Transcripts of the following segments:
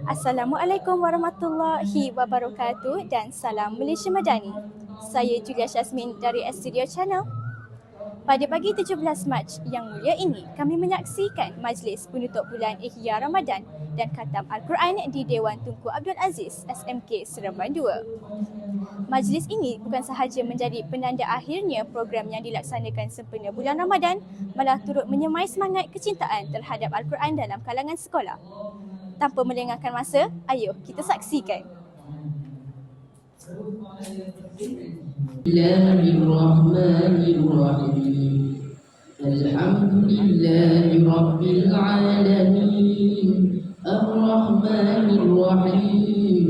Assalamualaikum warahmatullahi wabarakatuh dan salam Malaysia Madani. Saya Julia Syazmin dari Studio Channel. Pada pagi 17 Mac yang mulia ini, kami menyaksikan majlis penutup bulan Ihya Ramadan dan khatam Al-Quran di Dewan Tunku Abdul Aziz SMK Seremban 2. Majlis ini bukan sahaja menjadi penanda akhirnya program yang dilaksanakan sempena bulan Ramadan, malah turut menyemai semangat kecintaan terhadap Al-Quran dalam kalangan sekolah. Tanpa melengahkan masa, ayo kita saksikan. Bismillahirrahmanirrahim. Alhamdulillahi Rabbil Alamin. Ar-Rahmanir-Rahim.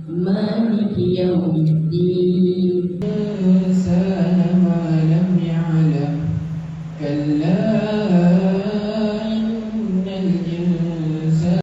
Maliki yawmiddin. Insana ma lam ya'lam. Kalla innal insana.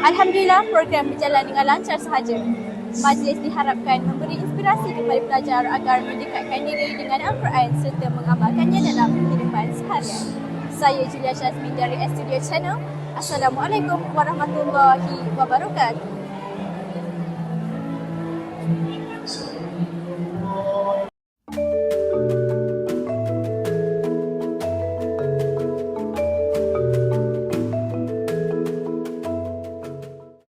Alhamdulillah, program berjalan dengan lancar sahaja. Majlis diharapkan memberi inspirasi kepada pelajar agar mendekatkan diri dengan Al-Quran serta mengamalkannya dalam kehidupan seharian. Saya Julia Syazmin dari Studio Channel. Assalamualaikum warahmatullahi wabarakatuh.